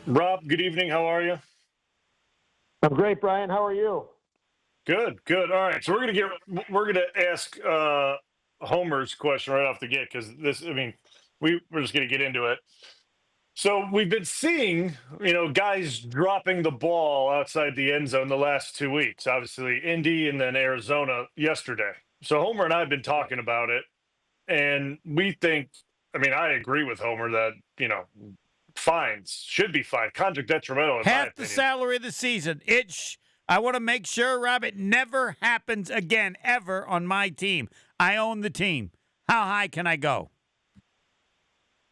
Rob, good evening. How are you? I'm great, Brian. How are you? Good, good. All right. So we're gonna ask Homer's question right off the gate because this. I mean, we're just gonna get into it. So we've been seeing, guys dropping the ball outside the end zone the last 2 weeks. Obviously, Indy and then Arizona yesterday. So Homer and I have been talking about it, and we think. I mean, I agree with Homer that fines should be fined, conduct detrimental, in my Half the opinion. salary of the season. I want to make sure, Rob, it never happens again, ever on my team. I own the team. How high can I go?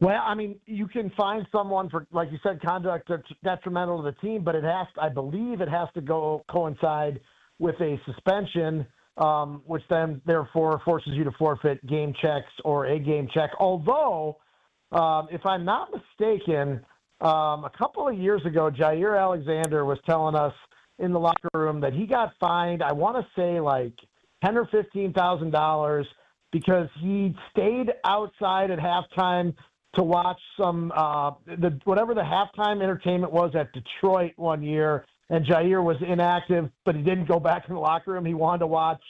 Well, I mean, you can find someone for, like you said, conduct that's detrimental to the team, but I believe it has to go coincide with a suspension, which then therefore forces you to forfeit game checks or a game check. Although, if I'm not mistaken, a couple of years ago, Jair Alexander was telling us in the locker room that he got fined, I want to say like $10,000 or $15,000 because he stayed outside at halftime to watch some whatever the halftime entertainment was at Detroit one year, and Jair was inactive, but he didn't go back in the locker room. He wanted to watch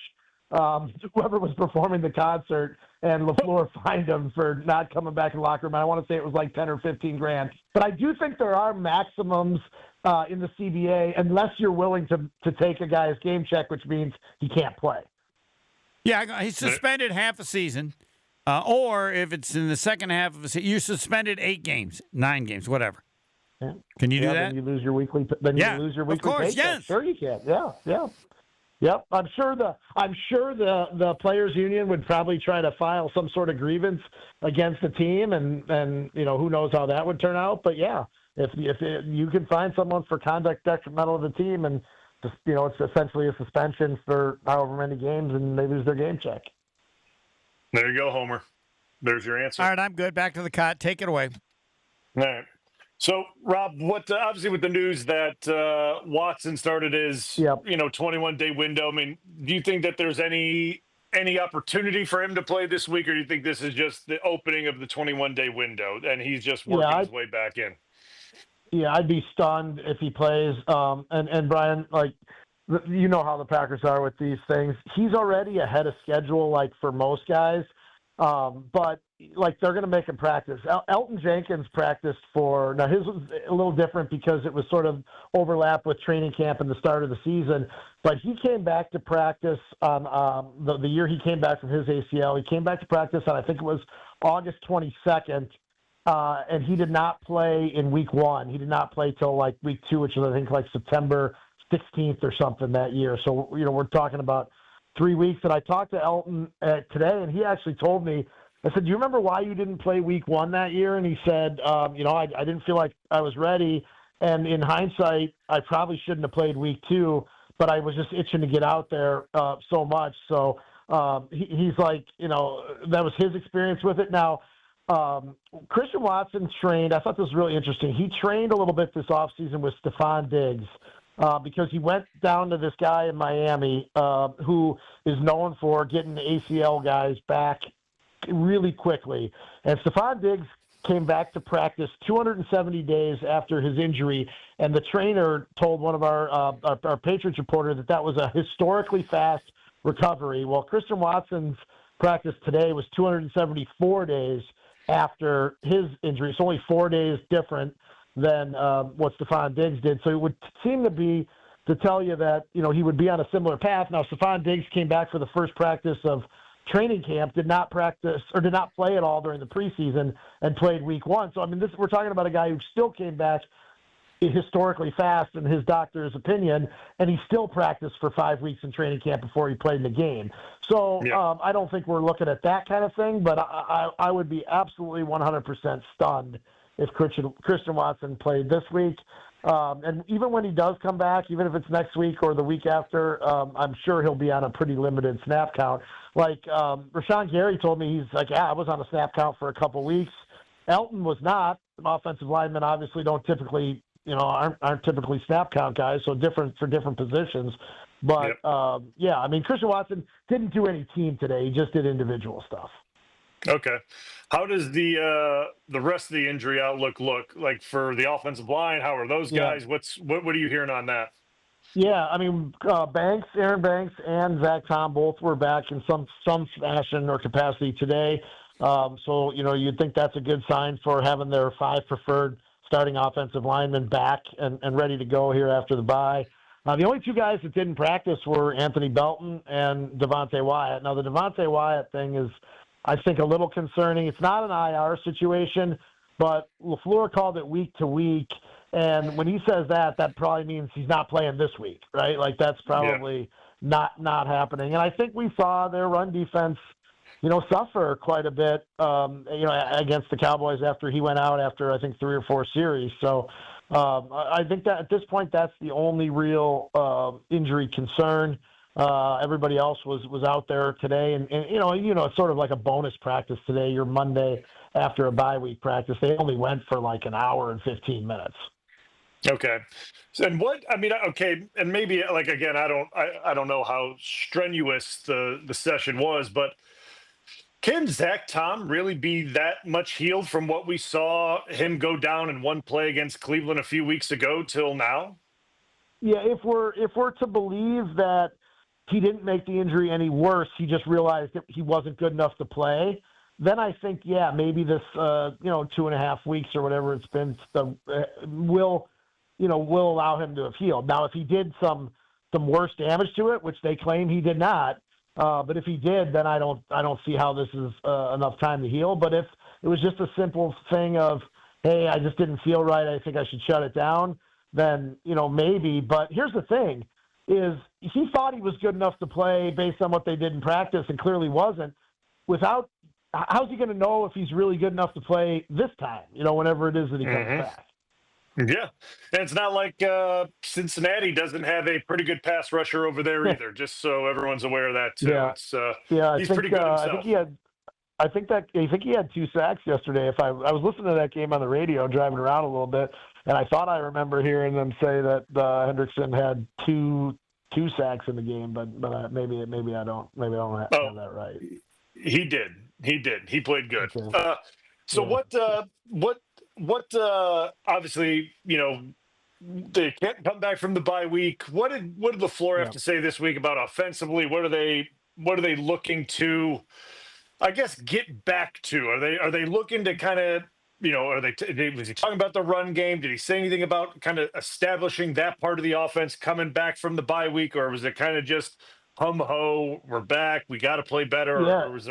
whoever was performing the concert, and LaFleur fined him for not coming back in the locker room. I want to say it was like 10 or 15 grand. But I do think there are maximums in the CBA unless you're willing to take a guy's game check, which means he can't play. Yeah, he's suspended half a season. Or if it's in the second half of a season, you're suspended 8 games, 9 games, whatever. Yeah. Can you do that? Then you lose your weekly. Then Yeah, you lose your of weekly course, paycheck. yes. Sure, you can. Yeah. Yep. I'm sure the players' union would probably try to file some sort of grievance against the team, and who knows how that would turn out. But yeah, if you can find someone for conduct detrimental to the team, and it's essentially a suspension for however many games, and they lose their game check. There you go, Homer. There's your answer. All right, I'm good. Back to the cot. Take it away. All right. So, Rob, what obviously with the news that Watson started his 21-day window. I mean, do you think that there's any opportunity for him to play this week, or do you think this is just the opening of the 21-day window and he's just working his way back in? Yeah, I'd be stunned if he plays. And Brian, you know how the Packers are with these things. He's already ahead of schedule, like for most guys. But they're going to make him practice. Elton Jenkins practiced now his was a little different because it was sort of overlap with training camp and the start of the season. But he came back to practice on the year he came back from his ACL. He came back to practice on, I think it was August 22nd. And he did not play in week 1. He did not play till week 2, which is I think September 16th or something that year. So, we're talking about 3 weeks. And I talked to Elton today, and he actually told me, I said, do you remember why you didn't play week 1 that year? And he said, I didn't feel like I was ready. And in hindsight, I probably shouldn't have played week 2, but I was just itching to get out there so much. So he's like, that was his experience with it. Now, Christian Watson trained. I thought this was really interesting. He trained a little bit this offseason with Stephon Diggs because he went down to this guy in Miami who is known for getting ACL guys back really quickly. And Stephon Diggs came back to practice 270 days after his injury, and the trainer told one of our Patriots reporter that was a historically fast recovery. Well, Christian Watson's practice today was 274 days after his injury. It's only 4 days different than what Stephon Diggs did. So it would seem to tell you that, he would be on a similar path. Now, Stephon Diggs came back for the first practice of training camp, did not practice or did not play at all during the preseason and played week 1. So, I mean, we're talking about a guy who still came back historically fast in his doctor's opinion, and he still practiced for 5 weeks in training camp before he played in the game. So I don't think we're looking at that kind of thing, but I would be absolutely 100% stunned if Christian Watson played this week. And even when he does come back, even if it's next week or the week after, I'm sure he'll be on a pretty limited snap count. Rashawn Gary told me, he's like, I was on a snap count for a couple weeks. Elton was not. Offensive linemen obviously don't typically, aren't typically snap count guys, so different for different positions. But, I mean, Christian Watson didn't do any team today. He just did individual stuff. Okay. How does the rest of the injury outlook look like for the offensive line? How are those Yeah. guys? What are you hearing on that? Yeah, I mean, Aaron Banks, and Zach Tom both were back in some fashion or capacity today. So you'd think that's a good sign for having their 5 preferred starting offensive linemen back and ready to go here after the bye. The only 2 guys that didn't practice were Anthony Belton and Devontae Wyatt. Now the Devontae Wyatt thing is, I think, a little concerning. It's not an IR situation, but LaFleur called it week to week. And when he says that, that probably means he's not playing this week, right? Like that's Yeah. probably not happening. And I think we saw their run defense, suffer quite a bit, against the Cowboys after he went out after I think 3 or 4 series. So I think that at this point that's the only real injury concern. Everybody else was out there today, and it's sort of like a bonus practice today. Your Monday after a bye week practice, they only went for like an hour and 15 minutes. Okay. So, and okay, and maybe like again, I don't know how strenuous the session was, but can Zach Tom really be that much healed from what we saw him go down in one play against Cleveland a few weeks ago till now? Yeah, if we're to believe that he didn't make the injury any worse, he just realized that he wasn't good enough to play, then I think, yeah, maybe this 2.5 weeks or whatever it's been will allow him to have healed. Now, if he did some worse damage to it, which they claim he did not, but if he did, then I don't see how this is enough time to heal. But if it was just a simple thing of, hey, I just didn't feel right, I think I should shut it down, then maybe. But here's the thing: is he thought he was good enough to play based on what they did in practice, and clearly wasn't. How's he going to know if he's really good enough to play this time? Whenever it is that he comes back. Yeah, and it's not like Cincinnati doesn't have a pretty good pass rusher over there either. Just so everyone's aware of that too. Yeah. It's I he's think, pretty good himself. I think he had 2 sacks yesterday. I was listening to that game on the radio, driving around a little bit, and I thought I remember hearing them say that Hendrickson had two sacks in the game, but maybe I don't have that right. He did. He played good. Okay. So Yeah. what obviously, they can't come back from the bye week. What did LaFleur have to say this week about offensively? What are they looking to, I guess, get back to? Are they looking to kind of, was he talking about the run game? Did he say anything about kind of establishing that part of the offense coming back from the bye week, or was it kind of just hum ho, we're back, we got to play better, Yeah. or was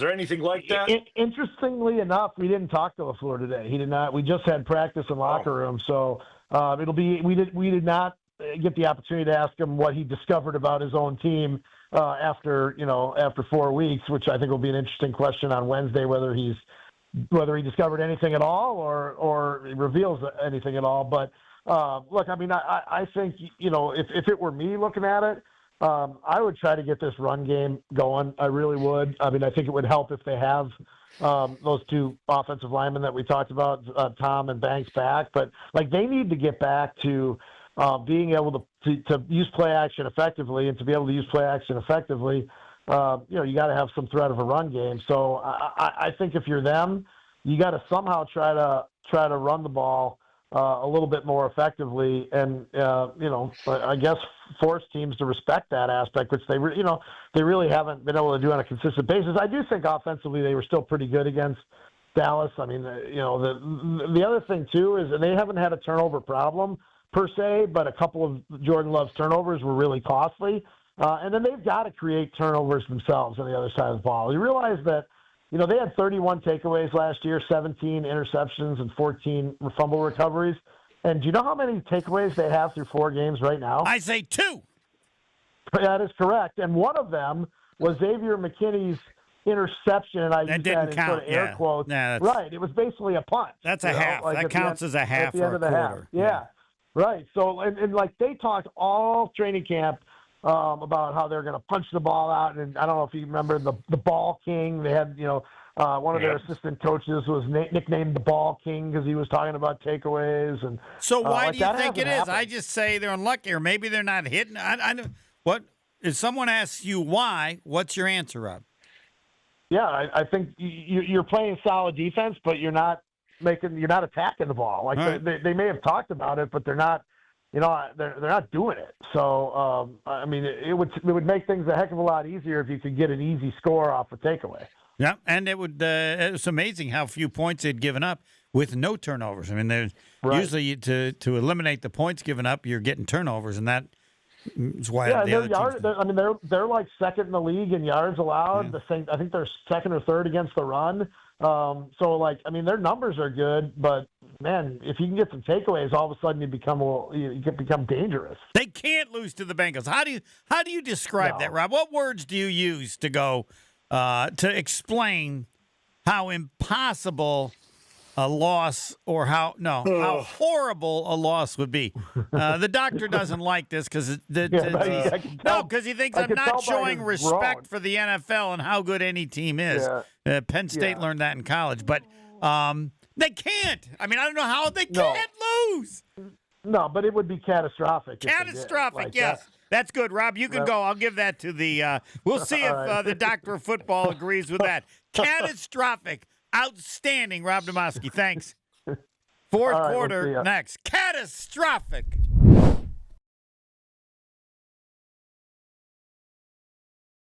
there anything like that? Interestingly enough, we didn't talk to LaFleur today. He did not. We just had practice in locker room, so we did not get the opportunity to ask him what he discovered about his own team after 4 weeks, which I think will be an interesting question on Wednesday, whether he discovered anything at all or reveals anything at all. But look, I mean, I think if it were me looking at it, I would try to get this run game going. I really would. I mean, I think it would help if they have those 2 offensive linemen that we talked about, Tom and Banks, back. But they need to get back to being able to use play action effectively, and to be able to use play action effectively, you got to have some threat of a run game. So I think if you're them, you got to somehow try to run the ball a little bit more effectively, and I guess force teams to respect that aspect, which they really haven't been able to do on a consistent basis. I do think offensively they were still pretty good against Dallas. I mean, the other thing too is, and they haven't had a turnover problem per se, but a couple of Jordan Love's turnovers were really costly, and then they've got to create turnovers themselves on the other side of the ball. You realize that. They had 31 takeaways last year, 17 interceptions, and 14 fumble recoveries. And do you know how many takeaways they have through 4 games right now? I say 2. That is correct. And one of them was Xavier McKinney's interception, and I That used didn't that in count. sort of air quotes. Right. It was basically a punt. That's a half. That counts as a half at the end or of a the half. quarter. Yeah. Right. So, and they talked all training camp about how they're going to punch the ball out. And I don't know if you remember the Ball King. They had, one of their assistant coaches was nicknamed the Ball King because he was talking about takeaways. And so why do you think it is? Happened. I just say they're unlucky, or maybe they're not hitting. What if someone asks you why? What's your answer, Rob? Yeah, I think you're playing solid defense, but you're not attacking the ball. Like right. they may have talked about it, but they're not. They're not doing it. So I mean, it would make things a heck of a lot easier if you could get an easy score off a takeaway. Yeah, and it was amazing how few points they'd given up with no turnovers. I mean, there's usually to eliminate the points given up, you're getting turnovers, and that is why the other teams. They're like second in the league in yards allowed. Yeah. I think they're second or third against the run. So their numbers are good, but man, if you can get some takeaways, all of a sudden you can become dangerous. They can't lose to the Bengals. How do you describe that, Rob? What words do you use to go to explain how impossible a loss or how horrible a loss would be? The doctor doesn't like this because he thinks I'm not showing respect for the NFL and how good any team is. Yeah. Penn State learned that in college, but they can't. I mean, I don't know how they can't lose. No, but it would be catastrophic. Catastrophic, yes. That's good, Rob. You can go. I'll give that to the we'll see if the doctor of football agrees with that. Catastrophic. Outstanding, Rob Demovsky. Thanks. Fourth quarter next. Catastrophic.